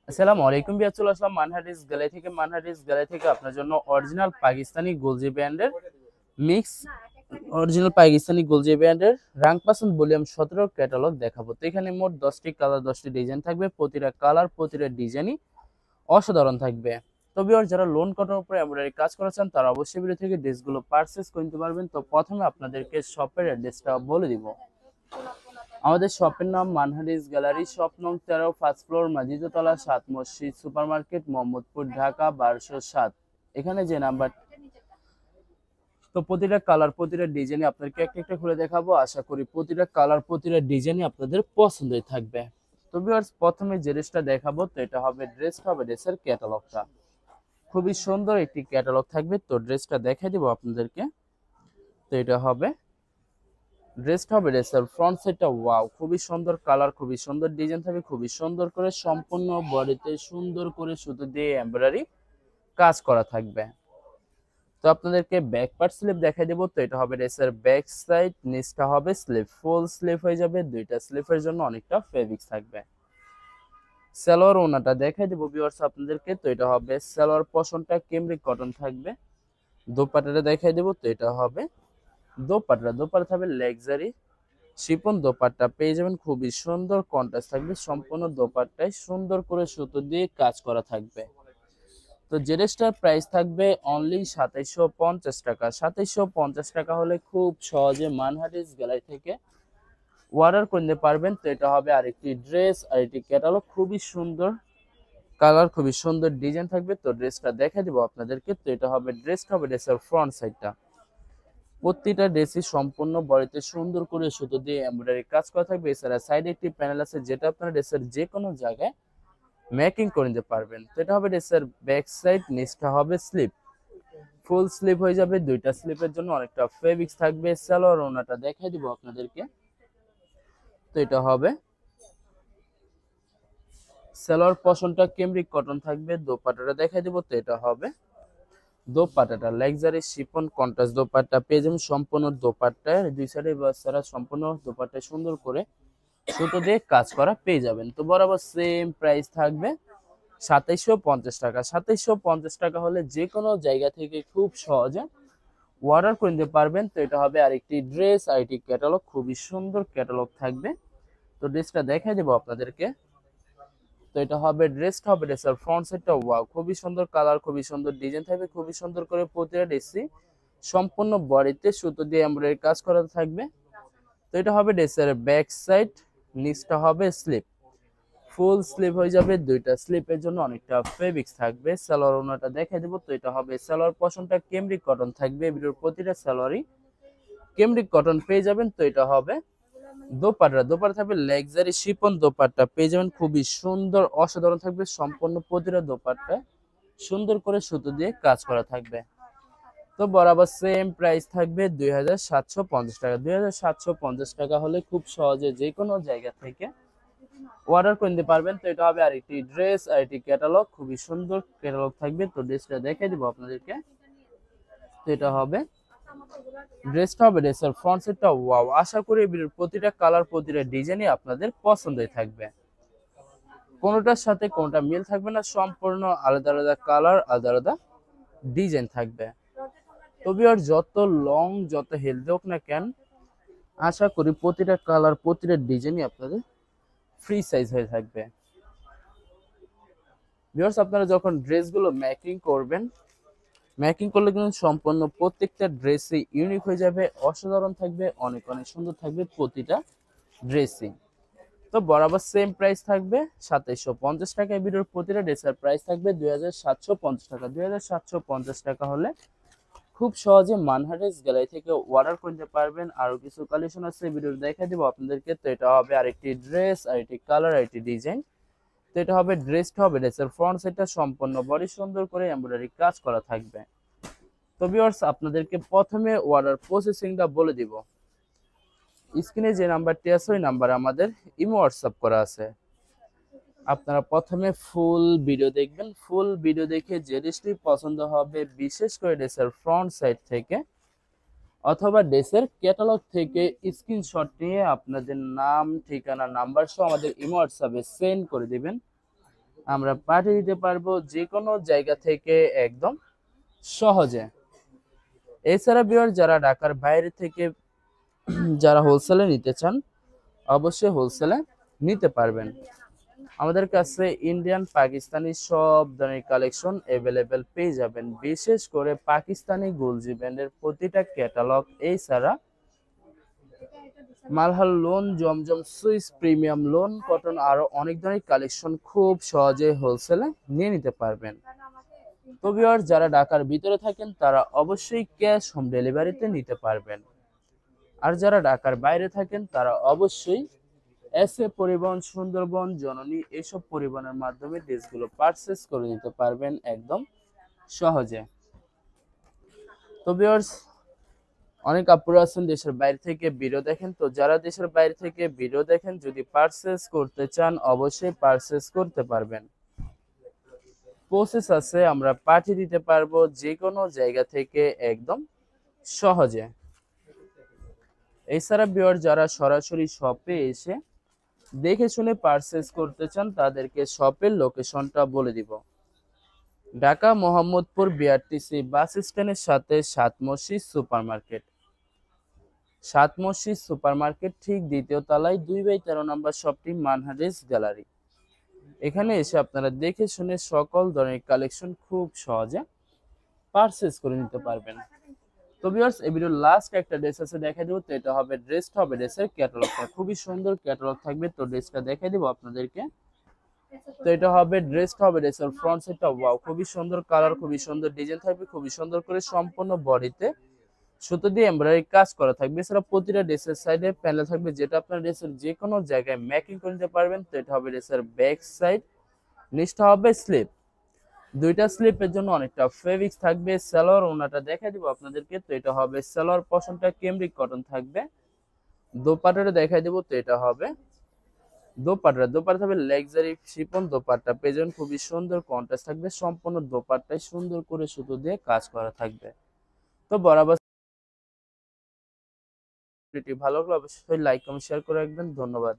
আসসালামু আলাইকুম বিয়ার, চলে আসলাম মানহাটিস গ্যালারি থেকে আপনার জন্য অরিজিনাল পাকিস্তানি গোলজি ব্র্যান্ডের মিক্স অরিজিনাল পাকিস্তানি গোলজি ব্র্যান্ডের রাং পাসন ভলিউম 17 ক্যাটালগ দেখাবো। তো এখানে মোট 10টি কালার 10টি ডিজাইন থাকবে। প্রতিটা কালার প্রতিটা ডিজাইনই অসাধারণ থাকবে। তো ভিউয়ার, যারা লোন কটনের উপরে এমব্রয়ডারি কাজ করেছেন তারা অবশ্যই ভিডিও থেকে ড্রেসগুলো পারচেজ করতে পারবেন। তো প্রথমে আপনাদেরকে শপের অ্যাড্রেসটা বলে দিব। আমাদের শপের নাম মানহারিস গ্যালারি, শপ নং 13, ফার্স্ট ফ্লোর, মাজিদতলা, 7 মসজিদ সুপার মার্কেট, মোহাম্মদপুর, ঢাকা 1207। এখানে যে নাম্বার। তো প্রতিটা কালার প্রতিটা ডিজাইনই আপনাদেরকে একটা একটা খুলে দেখাবো। আশা করি প্রতিটা কালার প্রতিটা ডিজাইনই আপনাদের পছন্দই থাকবে। তো ভিউয়ার্স, প্রথমে যে ড্রেসটা দেখাবো তো এটা হবে ড্রেসের ক্যাটালগটা। খুবই সুন্দর একটি ক্যাটালগ থাকবে। তো ড্রেসটা দেখাই দিব আপনাদেরকে। তো এটা হবে ড্রেসের ফ্রন্ট সাইডটা। ওয়াও, খুবই সুন্দর কালার, খুবই সুন্দর ডিজাইন থাকবে, খুবই সুন্দর করে সম্পূর্ণ বডিতে সুন্দর করে সুতো দিয়ে এমব্রয়ডারি কাজ করা থাকবে। তো আপনাদেরকে ব্যাক পার্ট স্লিপ দেখাই দেবো। তো এটা হবে ড্রেসের ব্যাক সাইড, নিচটা হবে স্লিপ, ফুল স্লিপ হয়ে যাবে। দুইটা স্লিপের জন্য অনেকটা ফেব্রিক্স থাকবে। সালোয়ার ওনাটা দেখাই দেবো ভিউয়ার্স আপনাদেরকে। তো এটা হবে সালোয়ার পশনটা কেমব্রিক কটন থাকবে। দোপাট্টাটা দেখাই দেবো। তো এটা হবে দোপাট্টা থাকবে লাক্সারি শিপন দোপাট্টা পেয়ে যাবেন। খুবই সুন্দর কন্ট্রাস্ট থাকবে, সম্পূর্ণ দোপাট্টায় সুন্দর করে সুতো দিয়ে কাজ করা থাকবে। তো যে ড্রেসটার প্রাইস থাকবে অনলি 2750 টাকা। 2750 টাকা হলে খুব সহজে মানহাটিস গ্যালারি থেকে অর্ডার করতে পারবেন। তো এটা হবে আরেকটি ড্রেস, আরেকটি ক্যাটালগ, খুবই সুন্দর কালার, খুবই সুন্দর ডিজাইন থাকবে। তো ড্রেসটা দেখা দিব আপনাদেরকে। তো এটা হবে ড্রেসের ফ্রন্ট সাইডটা। প্রতিটা ড্রেসই সম্পূর্ণ বডিতে সুন্দর করে সুতো দিয়ে এমব্রয়ডারি কাজ করা থাকবে। এছাড়া সাইডে একটি প্যানেল আছে যেটা আপনারা ড্রেসের যে কোনো জায়গায় মেকিং করে নিতে পারবেন। তো এটা হবে ড্রেসের ব্যাক সাইড, নিচটা হবে স্লিপ, ফুল স্লিপ হয়ে যাবে। দুইটা স্লিপের জন্য অনেকটা ফেব্রিক্স থাকবে। সালোয়ার ওনাটা দেখাই দিব আপনাদেরকে। তো এটা হবে সালোয়ার পশনটা কেমব্রিক কটন থাকবে। দোপাট্টাটা দেখাই দিব। তো এটা হবে দোপাট্টাটা লাক্সারি শিফন কন্ট্রাস্ট দোপাট্টা পেয়ে যাবেন। সম্পূর্ণ দোপাট্টায় দুই সাইডে বাচ্চারা সম্পূর্ণ দোপাট্টায় সুন্দর করে সুতো দিয়ে কাজ করা পেয়ে যাবেন। তো বরাবর সেম প্রাইস থাকবে 2750 টাকা। 2750 টাকা হলে যে কোনো জায়গা থেকে খুব সহজে অর্ডার করে নিতে পারবেন। তো এটা হবে আরেকটি ড্রেস, আরেকটি ক্যাটালগ, খুবই সুন্দর ক্যাটালগ থাকবে। তো ড্রেসটা দেখাই দেবো আপনাদেরকে। তো এটা হবে ড্রেসের ফ্রন্ট সাইডটা। ওয়াও, খুবই সুন্দর কালার, খুবই সুন্দর ডিজাইন থাকবে, খুবই সুন্দর করে প্রতিটা ড্রেসই সম্পূর্ণ বডিতে সুতো দিয়ে এমব্রয়ডারি কাজ করা থাকবে। তো এটা হবে ড্রেসের ব্যাক সাইড, নিচটা হবে স্লিপ, ফুল স্লিপ হয়ে যাবে। দুইটা স্লিপের জন্য অনেকটা ফেব্রিক্স থাকবে। সালোয়ার ওনাটা দেখাই দেবো। তো এটা হবে সালোয়ার পশনটা কেমব্রিক কটন থাকবে। ভিডিওর প্রতিটা সালোয়ারই কেমব্রিক কটন পেয়ে যাবেন। তো এটা হবে দোপাট্টা থাকবে লাক্সারি শিপন দোপাট্টা পেয়ে যাবেন। খুবই সুন্দর অসাধারণ থাকবে, সম্পূর্ণ প্রতিটা দোপাট্টা সুন্দর করে সুতো দিয়ে কাজ করা থাকবে। তো বরাবর সেম প্রাইস থাকবে 2750 টাকা। 2750 টাকা হলে খুব সহজে যে কোনো জায়গা থেকে অর্ডার করে নিতে পারবেন। তো এটা হবে আরেকটি ড্রেস, আরেকটি ক্যাটালগ, খুবই সুন্দর ক্যাটালগ থাকবে। তো ড্রেসটা দেখাই দিব আপনাদেরকে। তো এটা হবে ড্রেসের ফ্রন্ট সাইডটা। ওয়াও, আশা করি এর প্রতিটা কালার প্রতিটা ডিজাইনই আপনাদের পছন্দই থাকবে। কোনোটার সাথে কোনোটা মিল থাকবে না, সম্পূর্ণ আলাদা আলাদা কালার, আলাদা আলাদা ডিজাইন থাকবে। তবে আর যত লং যত হেলদি হোক না কেন, আশা করি প্রতিটা কালার প্রতিটা ডিজাইনই আপনাদের ফ্রি সাইজ হয়ে থাকবে। ভিউয়ার্স, আপনারা যখন ড্রেসগুলো মেকিং করলে কিন্তু সম্পূর্ণ প্রত্যেকটা ড্রেসই ইউনিক হয়ে যাবে, অসাধারণ থাকবে, অনেক অনেক সুন্দর থাকবে প্রতিটা ড্রেসই। তো বরাবর সেম প্রাইস থাকবে 2750 টাকা। এই ভিডিওর প্রতিটা ড্রেসের প্রাইস থাকবে 2750 টাকা। 2750 টাকা হলে খুব সহজে মানহাটিস গ্যালারি থেকে অর্ডার করতে পারবেন। আরো কিছু কালেকশন আছে, ভিডিও দেখাই দিব আপনাদেরকে। তো এটা হবে আরেকটি ড্রেস, আরেকটি কালার, আরেকটি ডিজাইন। তো এটা হবে ড্রেসের ফ্রন্ট সাইডটা সম্পূর্ণ বডি সুন্দর করে এমব্রয়ডারি কাজ করা থাকবে। তো ভিউয়ার্স, আপনাদেরকে প্রথমে অর্ডার প্রসেসিংটা বলে দিব। স্ক্রিনে যে নাম্বারটি আছে ওই নাম্বারে আমাদের ইমো হোয়াটসঅ্যাপ করা আছে। আপনারা প্রথমে ফুল ভিডিও দেখবেন। ফুল ভিডিও দেখে যে ড্রেসটি পছন্দ হবে, বিশেষ করে ড্রেসের ফ্রন্ট সাইড থেকে অথবা ড্রেসের ক্যাটালগ থেকে স্ক্রিনশট নিয়ে আপনাদের নাম, ঠিকানা, নাম্বার সহ আমাদের ইমো হোয়াটসঅ্যাপে সেন্ড করে দিবেন। আমরা পাঠিয়ে দিতে পারবো যে কোনো জায়গা থেকে একদম সহজে। এছাড়া ভিউয়ার যারা ঢাকার বাইরে থেকে যারা হোলসেলে নিতে চান অবশ্যই হোলসেলে নিতে পারবেন। আমাদের কাছে ইন্ডিয়ান পাকিস্তানি সব ধরনের কালেকশন অ্যাভেলেবেল পেয়ে যাবেন, বিশেষ করে পাকিস্তানি গুলজি ব্র্যান্ডের প্রতিটা ক্যাটালগ। এছাড়া মালহার লোন, জমজম সুইস, প্রিমিয়াম লোন, কটন আরো অনেক ধরনের কালেকশন খুব সহজে হোলসেলে নিয়ে নিতে পারবেন। তো ভিউয়ার্স যারা ঢাকার ভিতরে থাকেন তারা অবশ্যই ক্যাশ হোম ডেলিভারিতে নিতে পারবেন। আর যারা ঢাকার বাইরে থাকেন তারা অবশ্যই এসএ পরিবহন, সুন্দরবন, জননী এইসব পরিবহনের মাধ্যমে ড্রেসগুলো পারচেস করে নিতে পারবেন একদম সহজে। তো ভিউয়ার্স অনেক আপুরা আছেন দেশের বাইরে থেকে ভিডিও দেখেন, তো যারা দেশের বাইরে থেকে ভিডিও দেখেন যদি পারচেস করতে চান অবশ্যই পারচেস করতে পারবেন। প্রসেস আছে, আমরা পাঠিয়ে দিতে পারবো যে কোনো জায়গা থেকে একদম সহজে। এছাড়া ভিউয়ার যারা সরাসরি শপে এসে দেখে শুনে পারচেস করতে চান তাদেরকে শপের লোকেশনটা বলে দিব। ঢাকা মোহাম্মদপুর বিআরটিসি বাস স্ট্যান্ডের সাথে সাত মসজিদ সুপার মার্কেট। সাত মসজিদ সুপার মার্কেট ঠিক দ্বিতীয় তলায় 2/13 নম্বর শপটি মানহারেস গ্যালারি। এখানে এসে আপনারা দেখে শুনে সকল ধরনের কালেকশন খুব সহজে পারচেস করে নিতে পারবেন। তো ভিউয়ার্স এই ভিডিওর লাস্ট একটা ড্রেস আছে দেখাই দেবো, তো এটা হবে ড্রেসটা হবে ড্রেসের ক্যাটালগটা, খুবই সুন্দর ক্যাটালগ থাকবে। তো ড্রেসটা দেখাই দেবো আপনাদেরকে। তো এটা হবে ড্রেসটা হবে ড্রেসের ফ্রন্ট সাইডটা, ওয়াও খুবই সুন্দর কালার, খুবই সুন্দর ডিজাইন থাকবে, খুবই সুন্দর করে সম্পূর্ণ বডিতে সুতো দিয়ে এমব্রয়ডারি কাজ করা থাকবে। এছাড়া প্রতিটা ড্রেসের সাইডে প্যানেল থাকবে যেটা আপনার ড্রেসের যে কোনো জায়গায় ম্যাকিং করে নিতে পারবেন। তো এটা হবে ড্রেসের ব্যাক সাইড, নিচটা হবে স্লিপ, দুইটা স্লিপের জন্য অনেকটা ফেব্রিক্স থাকবে। সালোয়ার ওনাটা দেখাই দিব আপনাদেরকে। তো এটা হবে সালোয়ার পশনটা কেমব্রিক কটন থাকবে। দোপাট্টাটা দেখাই দিব। তো এটা হবে দোপাট্টা থাকবে লাক্সারি শিপন দোপাট্টা পেজন, খুবই সুন্দর কন্ট্রাস্ট থাকবে, সম্পূর্ণ দোপাট্টায় সুন্দর করে সুতো দিয়ে কাজ করা থাকবে। তো বরাবর ভালো লাগলে অবশ্যই লাইক কমেন্ট শেয়ার করে রাখবেন। ধন্যবাদ।